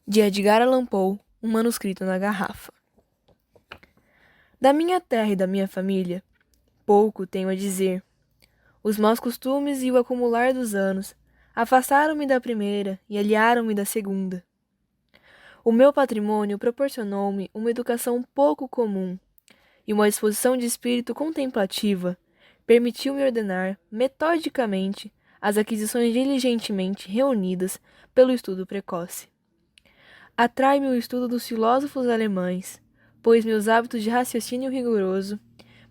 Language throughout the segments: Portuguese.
De Edgar Allan Poe, um manuscrito na garrafa. Da minha terra e da minha família, pouco tenho a dizer. Os maus costumes e o acumular dos anos afastaram-me da primeira e aliaram-me da segunda. O meu patrimônio proporcionou-me uma educação pouco comum e uma disposição de espírito contemplativa permitiu-me ordenar metodicamente as aquisições diligentemente reunidas pelo estudo precoce. Atrai-me o estudo dos filósofos alemães, pois meus hábitos de raciocínio rigoroso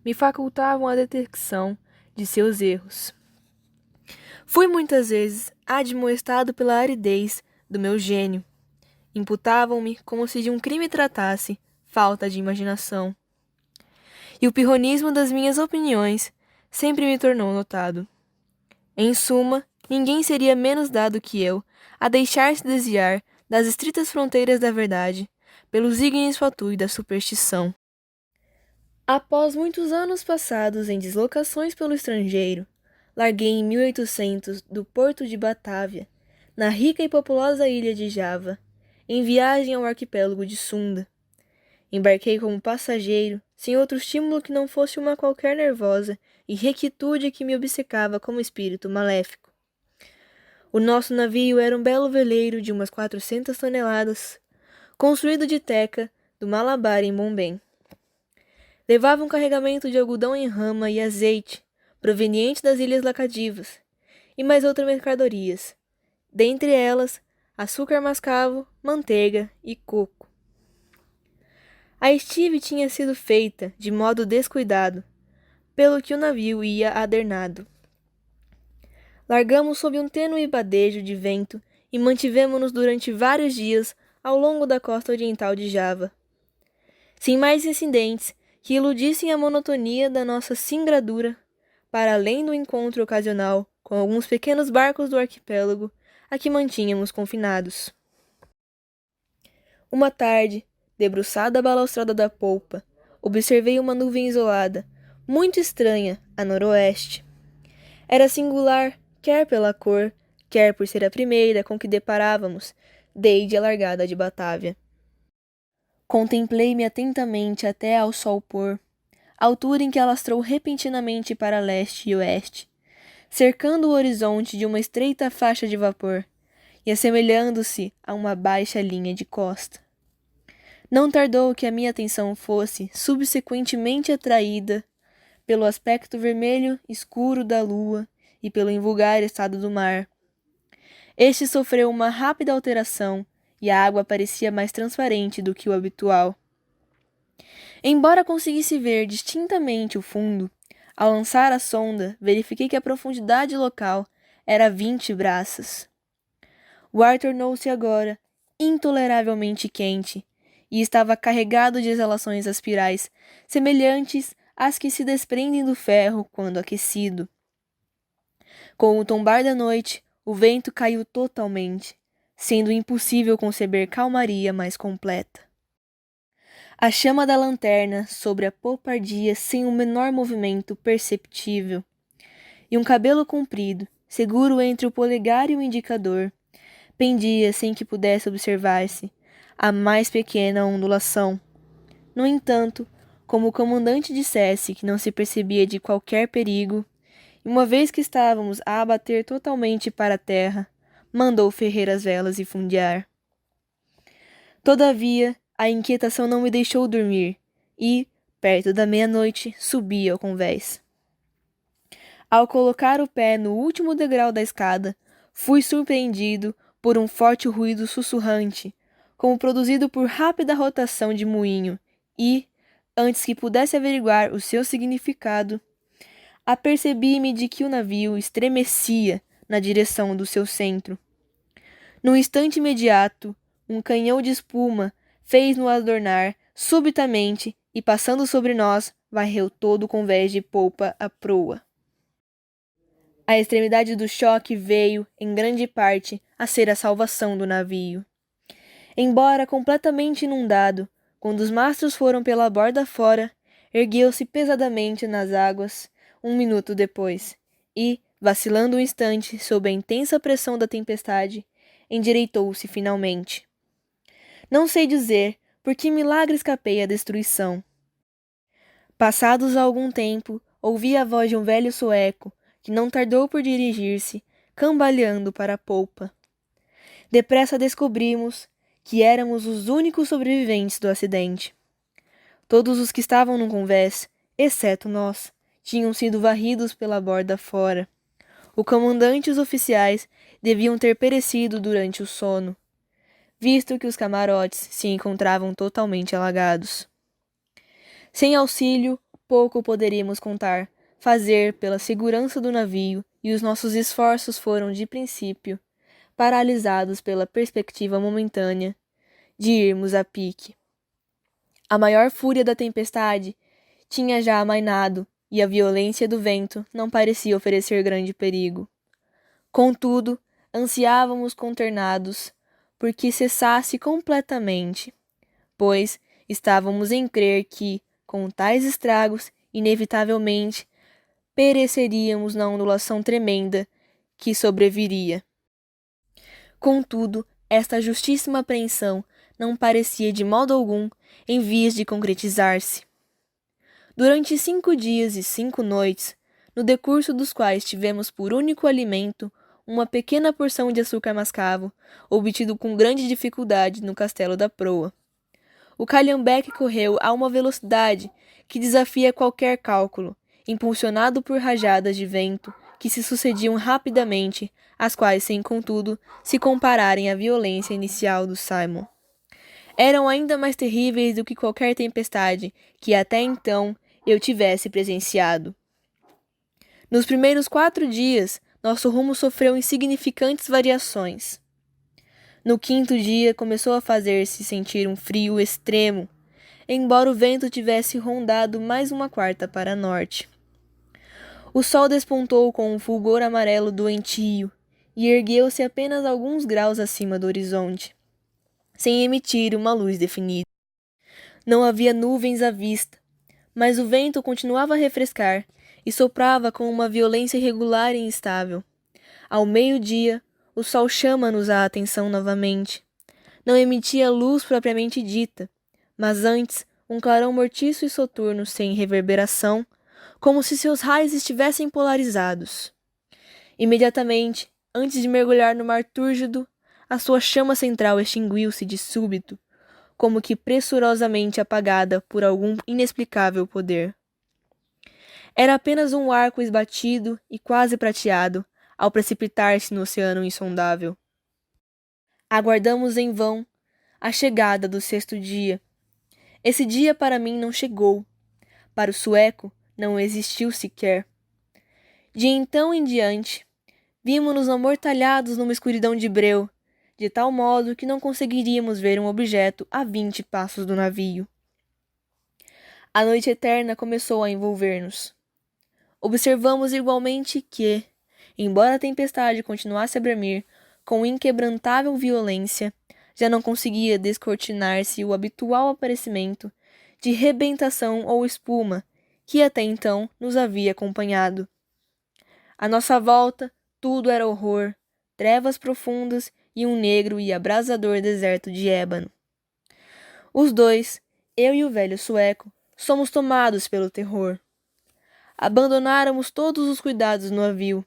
me facultavam a detecção de seus erros. Fui muitas vezes admoestado pela aridez do meu gênio. Imputavam-me como se de um crime tratasse falta de imaginação. E o pirronismo das minhas opiniões sempre me tornou notado. Em suma, ninguém seria menos dado que eu a deixar-se desviar das estritas fronteiras da verdade pelos ígneos fatui da superstição. Após muitos anos passados em deslocações pelo estrangeiro, larguei em 1800 do porto de Batávia, na rica e populosa ilha de Java, em viagem ao arquipélago de Sunda. Embarquei como passageiro, sem outro estímulo que não fosse uma qualquer nervosa irrequietude que me obcecava como espírito maléfico. O nosso navio era um belo veleiro de umas 400 toneladas, construído de teca do Malabar em Bombém. Levava um carregamento de algodão em rama e azeite, proveniente das Ilhas Lacadivas, e mais outras mercadorias, dentre elas açúcar mascavo, manteiga e coco. A estive tinha sido feita de modo descuidado, pelo que o navio ia adernado. Largamos sob um tênue badejo de vento e mantivemo-nos durante vários dias ao longo da costa oriental de Java. Sem mais incidentes que iludissem a monotonia da nossa singradura, para além do encontro ocasional com alguns pequenos barcos do arquipélago a que mantínhamos confinados. Uma tarde, debruçada à balaustrada da polpa, observei uma nuvem isolada, muito estranha, a noroeste. Era singular, quer pela cor, quer por ser a primeira com que deparávamos, desde a largada de Batávia. Contemplei-me atentamente até ao sol pôr, altura em que alastrou repentinamente para leste e oeste, cercando o horizonte de uma estreita faixa de vapor e assemelhando-se a uma baixa linha de costa. Não tardou que a minha atenção fosse subsequentemente atraída pelo aspecto vermelho escuro da lua e pelo invulgar estado do mar. Este sofreu uma rápida alteração e a água parecia mais transparente do que o habitual. Embora conseguisse ver distintamente o fundo, ao lançar a sonda, verifiquei que a profundidade local era 20 braças. O ar tornou-se agora intoleravelmente quente e estava carregado de exalações aspirais, semelhantes às que se desprendem do ferro quando aquecido. Com o tombar da noite, o vento caiu totalmente, sendo impossível conceber calmaria mais completa. A chama da lanterna sobre a popa ardia sem o menor movimento perceptível, e um cabelo comprido, seguro entre o polegar e o indicador, pendia sem que pudesse observar-se a mais pequena ondulação. No entanto, como o comandante dissesse que não se percebia de qualquer perigo, e uma vez que estávamos a abater totalmente para a terra, mandou ferrer as velas e fundear. Todavia, a inquietação não me deixou dormir, e, perto da meia-noite, subi ao convés. Ao colocar o pé no último degrau da escada, fui surpreendido por um forte ruído sussurrante, como produzido por rápida rotação de moinho, e, antes que pudesse averiguar o seu significado, apercebi-me de que o navio estremecia na direção do seu centro. No instante imediato, um canhão de espuma fez-no adornar subitamente e, passando sobre nós, varreu todo o convés de polpa à proa. A extremidade do choque veio, em grande parte, a ser a salvação do navio. Embora completamente inundado, quando os mastros foram pela borda fora, ergueu-se pesadamente nas águas 1 minuto depois, e, vacilando um instante sob a intensa pressão da tempestade, endireitou-se finalmente. Não sei dizer por que milagre escapei à destruição. Passados algum tempo, ouvi a voz de um velho sueco, que não tardou por dirigir-se, cambaleando para a polpa. Depressa descobrimos que éramos os únicos sobreviventes do acidente. Todos os que estavam no convés, exceto nós, tinham sido varridos pela borda fora. O comandante e os oficiais deviam ter perecido durante o sono, visto que os camarotes se encontravam totalmente alagados. Sem auxílio, pouco poderíamos fazer pela segurança do navio, e os nossos esforços foram, de princípio, paralisados pela perspectiva momentânea de irmos a pique. A maior fúria da tempestade tinha já amainado, e a violência do vento não parecia oferecer grande perigo. Contudo, ansiávamos conternados por que cessasse completamente, pois estávamos em crer que, com tais estragos, inevitavelmente pereceríamos na ondulação tremenda que sobreviria. Contudo, esta justíssima apreensão não parecia de modo algum em vias de concretizar-se. Durante 5 dias e 5 noites, no decurso dos quais tivemos por único alimento uma pequena porção de açúcar mascavo, obtido com grande dificuldade no castelo da proa. O calhambeque correu a uma velocidade que desafia qualquer cálculo, impulsionado por rajadas de vento que se sucediam rapidamente, as quais, sem contudo, se compararem à violência inicial do Simon. Eram ainda mais terríveis do que qualquer tempestade que até então eu tivesse presenciado. Nos primeiros 4 dias, nosso rumo sofreu insignificantes variações. No 5º dia começou a fazer-se sentir um frio extremo, embora o vento tivesse rondado mais uma quarta para norte. O sol despontou com um fulgor amarelo doentio e ergueu-se apenas alguns graus acima do horizonte, sem emitir uma luz definida. Não havia nuvens à vista, mas o vento continuava a refrescar e soprava com uma violência irregular e instável. Ao meio-dia, o sol chama-nos a atenção novamente. Não emitia luz propriamente dita, mas antes um clarão mortiço e soturno sem reverberação, como se seus raios estivessem polarizados. Imediatamente, antes de mergulhar no mar túrgido, a sua chama central extinguiu-se de súbito, como que pressurosamente apagada por algum inexplicável poder. Era apenas um arco esbatido e quase prateado, ao precipitar-se no oceano insondável. Aguardamos em vão a chegada do 6º dia. Esse dia para mim não chegou. Para o sueco, não existiu sequer. De então em diante, vimos-nos amortalhados numa escuridão de breu, de tal modo que não conseguiríamos ver um objeto a 20 passos do navio. A noite eterna começou a envolver-nos. Observamos igualmente que, embora a tempestade continuasse a bremir com inquebrantável violência, já não conseguia descortinar-se o habitual aparecimento de rebentação ou espuma que até então nos havia acompanhado. À nossa volta, tudo era horror, trevas profundas e um negro e abrasador deserto de ébano. Os dois, eu e o velho sueco, somos tomados pelo terror. Abandonáramos todos os cuidados no navio,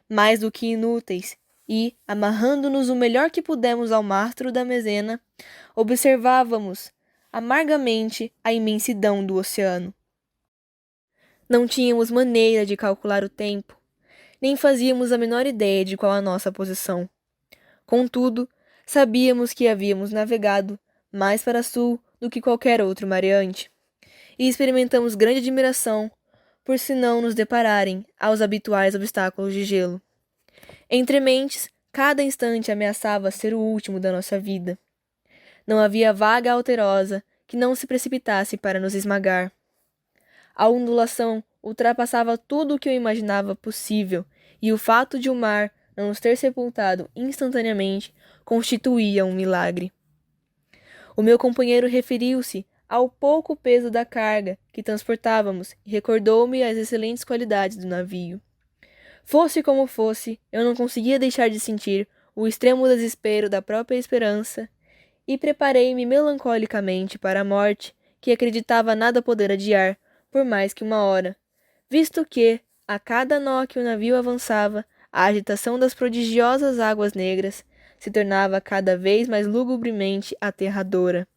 mais do que inúteis, e, amarrando-nos o melhor que pudemos ao mastro da mezena, observávamos amargamente a imensidão do oceano. Não tínhamos maneira de calcular o tempo, nem fazíamos a menor ideia de qual a nossa posição. Contudo, sabíamos que havíamos navegado mais para sul do que qualquer outro mareante, e experimentamos grande admiração por se não nos depararem aos habituais obstáculos de gelo. Entre mentes, cada instante ameaçava ser o último da nossa vida. Não havia vaga alterosa que não se precipitasse para nos esmagar. A ondulação ultrapassava tudo o que eu imaginava possível, e o fato de o mar não nos ter sepultado instantaneamente constituía um milagre. O meu companheiro referiu-se ao pouco peso da carga que transportávamos e recordou-me as excelentes qualidades do navio. Fosse como fosse, eu não conseguia deixar de sentir o extremo desespero da própria esperança e preparei-me melancolicamente para a morte, que acreditava nada poder adiar, por mais que uma hora, visto que, a cada nó que o navio avançava, a agitação das prodigiosas águas negras se tornava cada vez mais lugubremente aterradora.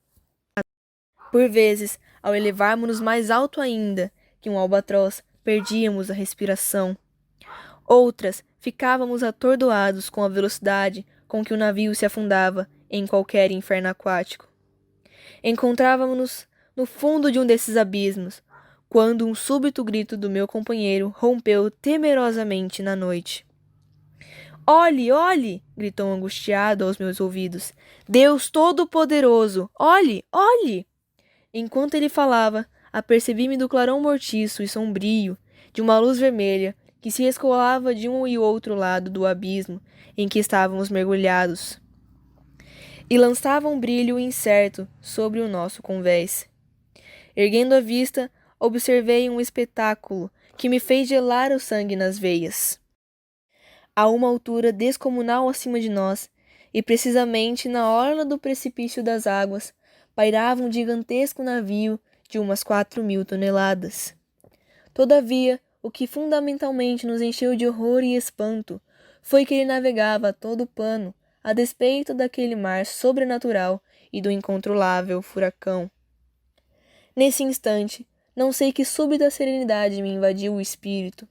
Por vezes, ao elevarmos-nos mais alto ainda que um albatroz, perdíamos a respiração. Outras, ficávamos atordoados com a velocidade com que o navio se afundava em qualquer inferno aquático. Encontrávamos-nos no fundo de um desses abismos, quando um súbito grito do meu companheiro rompeu temerosamente na noite. "Olhe, olhe!" gritou angustiado aos meus ouvidos. "Deus Todo-Poderoso! Olhe, olhe!" Enquanto ele falava, apercebi-me do clarão mortiço e sombrio de uma luz vermelha que se escoava de um e outro lado do abismo em que estávamos mergulhados, e lançava um brilho incerto sobre o nosso convés. Erguendo a vista, observei um espetáculo que me fez gelar o sangue nas veias. A uma altura descomunal acima de nós, e precisamente na orla do precipício das águas, pairava um gigantesco navio de umas 4.000 toneladas. Todavia, o que fundamentalmente nos encheu de horror e espanto foi que ele navegava a todo pano, a despeito daquele mar sobrenatural e do incontrolável furacão. Nesse instante, não sei que súbita serenidade me invadiu o espírito.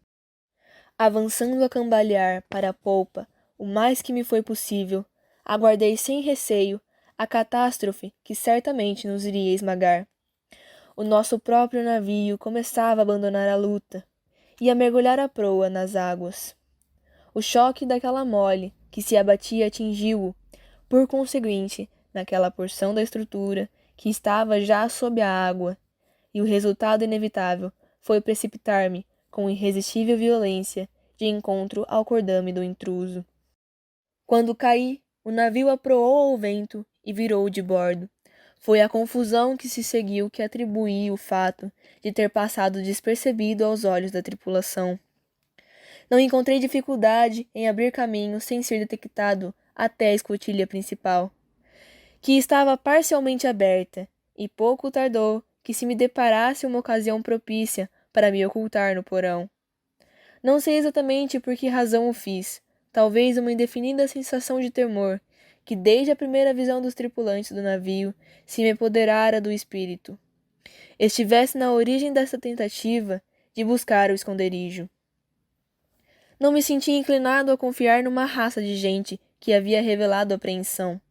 Avançando a cambalear para a polpa, o mais que me foi possível, aguardei sem receio a catástrofe que certamente nos iria esmagar. O nosso próprio navio começava a abandonar a luta e a mergulhar a proa nas águas. O choque daquela mole que se abatia atingiu-o, por conseguinte, naquela porção da estrutura que estava já sob a água, e o resultado inevitável foi precipitar-me com irresistível violência de encontro ao cordame do intruso. Quando caí, o navio aproou ao vento e virou de bordo. Foi a confusão que se seguiu que atribuí o fato de ter passado despercebido aos olhos da tripulação. Não encontrei dificuldade em abrir caminho sem ser detectado até a escotilha principal, que estava parcialmente aberta, e pouco tardou que se me deparasse uma ocasião propícia para me ocultar no porão. Não sei exatamente por que razão o fiz, talvez uma indefinida sensação de temor, que desde a primeira visão dos tripulantes do navio se me apoderara do espírito. Estivesse na origem dessa tentativa de buscar o esconderijo. Não me sentia inclinado a confiar numa raça de gente que havia revelado apreensão.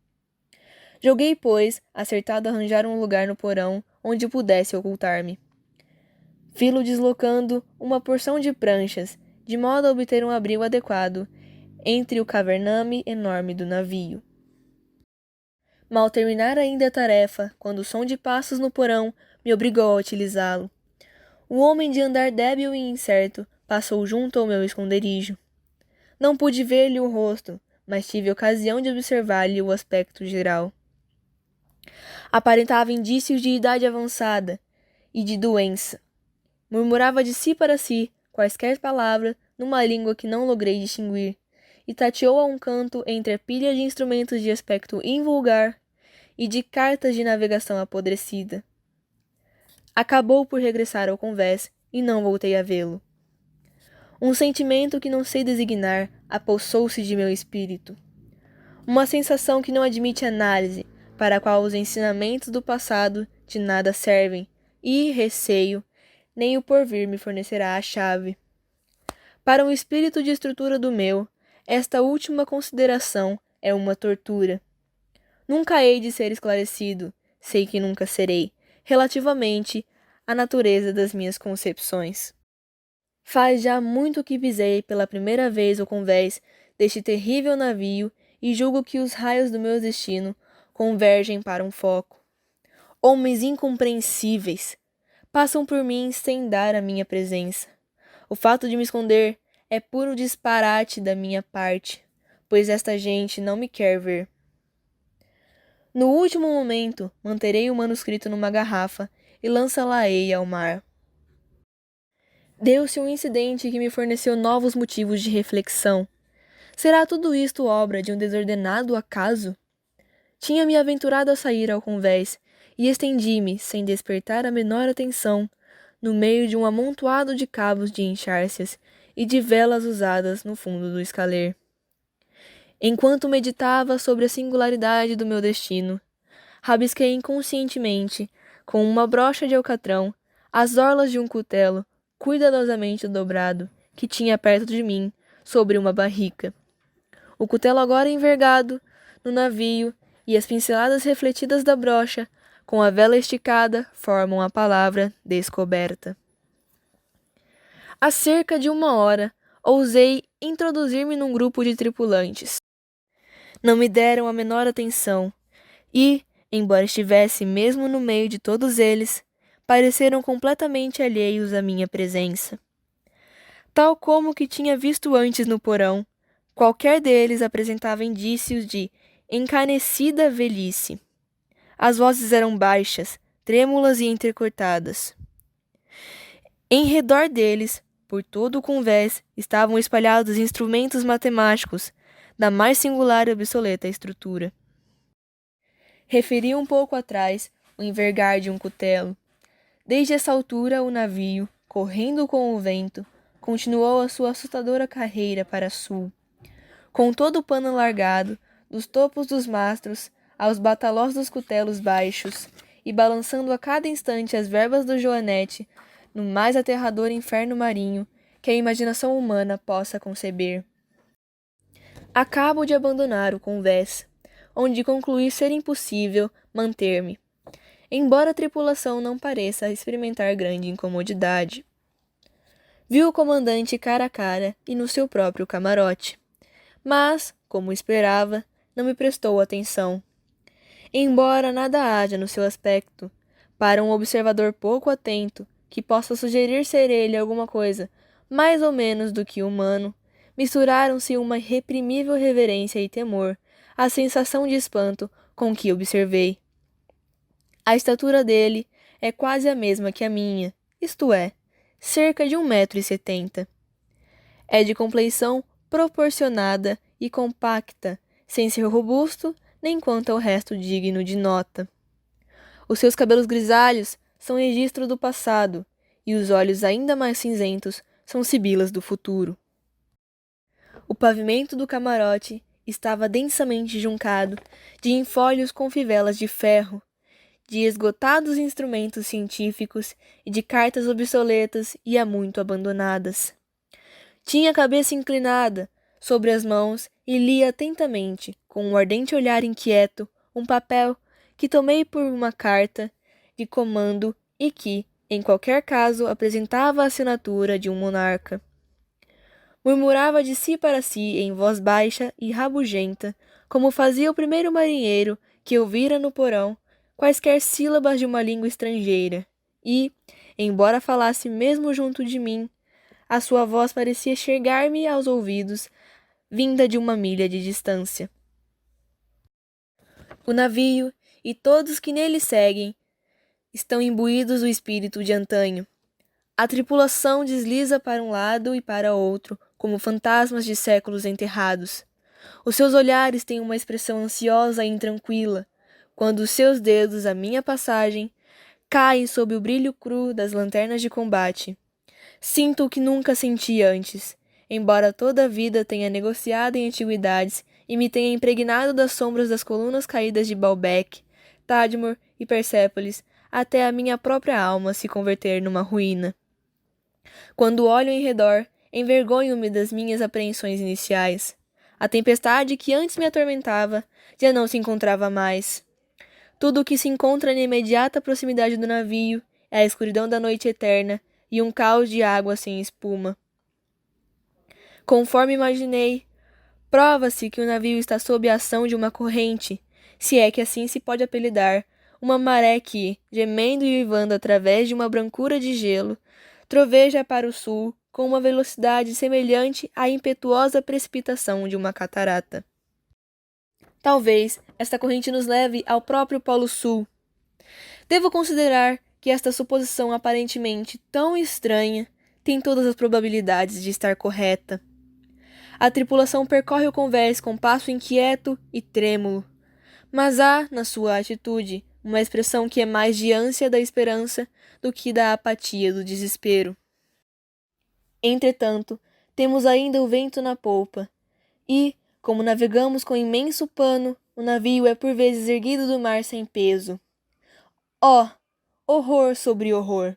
Joguei, pois, acertado arranjar um lugar no porão onde pudesse ocultar-me. Filo deslocando uma porção de pranchas, de modo a obter um abrigo adequado entre o cavername enorme do navio. Mal terminara ainda a tarefa, quando o som de passos no porão me obrigou a utilizá-lo. O homem de andar débil e incerto passou junto ao meu esconderijo. Não pude ver-lhe o rosto, mas tive ocasião de observar-lhe o aspecto geral. Aparentava indícios de idade avançada e de doença. Murmurava de si para si quaisquer palavras numa língua que não logrei distinguir, e tateou a um canto entre a pilha de instrumentos de aspecto invulgar e de cartas de navegação apodrecida. Acabou por regressar ao convés e não voltei a vê-lo. Um sentimento que não sei designar apossou-se de meu espírito. Uma sensação que não admite análise, para a qual os ensinamentos do passado de nada servem, e receio, nem o porvir me fornecerá a chave. Para um espírito de estrutura do meu, esta última consideração é uma tortura. Nunca hei de ser esclarecido, sei que nunca serei, relativamente à natureza das minhas concepções. Faz já muito que pisei pela primeira vez o convés deste terrível navio e julgo que os raios do meu destino convergem para um foco. Homens incompreensíveis passam por mim sem dar a minha presença. O fato de me esconder é puro disparate da minha parte, pois esta gente não me quer ver. No último momento, manterei o manuscrito numa garrafa e lança-la-ei ao mar. Deu-se um incidente que me forneceu novos motivos de reflexão. Será tudo isto obra de um desordenado acaso? Tinha-me aventurado a sair ao convés, e estendi-me, sem despertar a menor atenção, no meio de um amontoado de cabos de enxárcias e de velas usadas no fundo do escaler. Enquanto meditava sobre a singularidade do meu destino, rabisquei inconscientemente, com uma brocha de alcatrão, as orlas de um cutelo, cuidadosamente dobrado, que tinha perto de mim, sobre uma barrica. O cutelo agora envergado, no navio, e as pinceladas refletidas da brocha, com a vela esticada, formam a palavra descoberta. Há cerca de 1 hora, ousei introduzir-me num grupo de tripulantes. Não me deram a menor atenção, e, embora estivesse mesmo no meio de todos eles, pareceram completamente alheios à minha presença. Tal como o que tinha visto antes no porão, qualquer deles apresentava indícios de encanecida velhice. As vozes eram baixas, trêmulas e entrecortadas. Em redor deles, por todo o convés, estavam espalhados instrumentos matemáticos da mais singular e obsoleta estrutura. Referi um pouco atrás o envergar de um cutelo. Desde essa altura, o navio, correndo com o vento, continuou a sua assustadora carreira para sul. Com todo o pano alargado, dos topos dos mastros aos batalós dos cutelos baixos, e balançando a cada instante as verbas do joanete, no mais aterrador inferno marinho que a imaginação humana possa conceber. Acabo de abandonar o convés, onde concluí ser impossível manter-me, embora a tripulação não pareça experimentar grande incomodidade. Vi o comandante cara a cara e no seu próprio camarote, mas, como esperava, não me prestou atenção. Embora nada haja no seu aspecto, para um observador pouco atento, que possa sugerir ser ele alguma coisa mais ou menos do que humano, misturaram-se uma irreprimível reverência e temor à sensação de espanto com que observei. A estatura dele é quase a mesma que a minha, isto é, cerca de 1,70 m. É de compleição proporcionada e compacta, sem ser robusto, nem quanto ao resto digno de nota. Os seus cabelos grisalhos são registro do passado, e os olhos ainda mais cinzentos são sibilas do futuro. O pavimento do camarote estava densamente juncado de enfolhos com fivelas de ferro, de esgotados instrumentos científicos e de cartas obsoletas e há muito abandonadas. Tinha a cabeça inclinada sobre as mãos e lia atentamente, com um ardente olhar inquieto, um papel que tomei por uma carta de comando e que, em qualquer caso, apresentava a assinatura de um monarca. Murmurava de si para si em voz baixa e rabugenta, como fazia o primeiro marinheiro que ouvira no porão quaisquer sílabas de uma língua estrangeira, e, embora falasse mesmo junto de mim, a sua voz parecia chegar-me aos ouvidos, vinda de 1 milha de distância. O navio e todos que nele seguem estão imbuídos do espírito de antanho. A tripulação desliza para um lado e para outro, como fantasmas de séculos enterrados. Os seus olhares têm uma expressão ansiosa e intranquila, quando os seus dedos, à minha passagem, caem sob o brilho cru das lanternas de combate. Sinto o que nunca senti antes, embora toda a vida tenha negociado em antiguidades e me tenha impregnado das sombras das colunas caídas de Baalbek, Tadmor e Persépolis, até a minha própria alma se converter numa ruína. Quando olho em redor, envergonho-me das minhas apreensões iniciais. A tempestade que antes me atormentava já não se encontrava mais. Tudo o que se encontra na imediata proximidade do navio é a escuridão da noite eterna e um caos de água sem espuma. Conforme imaginei, prova-se que o navio está sob a ação de uma corrente, se é que assim se pode apelidar, uma maré que, gemendo e uivando através de uma brancura de gelo, troveja para o sul com uma velocidade semelhante à impetuosa precipitação de uma catarata. Talvez esta corrente nos leve ao próprio Polo Sul. Devo considerar que esta suposição aparentemente tão estranha tem todas as probabilidades de estar correta. A tripulação percorre o convés com passo inquieto e trêmulo, Mas há, na sua atitude, uma expressão que é mais de ânsia da esperança do que da apatia do desespero. Entretanto, temos ainda o vento na polpa, e, como navegamos com imenso pano, o navio é por vezes erguido do mar sem peso. Oh, horror sobre horror!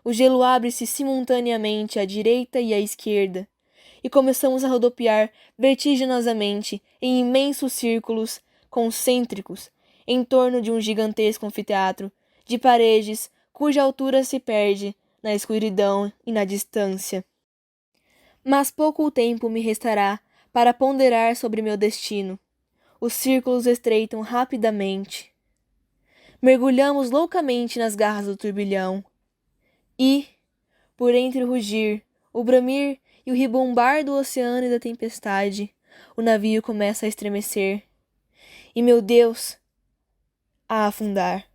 O gelo abre-se simultaneamente à direita e à esquerda, e começamos a rodopiar vertiginosamente em imensos círculos concêntricos em torno de um gigantesco anfiteatro de paredes cuja altura se perde na escuridão e na distância. Mas pouco tempo me restará para ponderar sobre meu destino. Os círculos estreitam rapidamente. Mergulhamos loucamente nas garras do turbilhão. E, por entre o rugir, o bramir e o ribombar do oceano e da tempestade, o navio começa a estremecer. E, meu Deus, a afundar.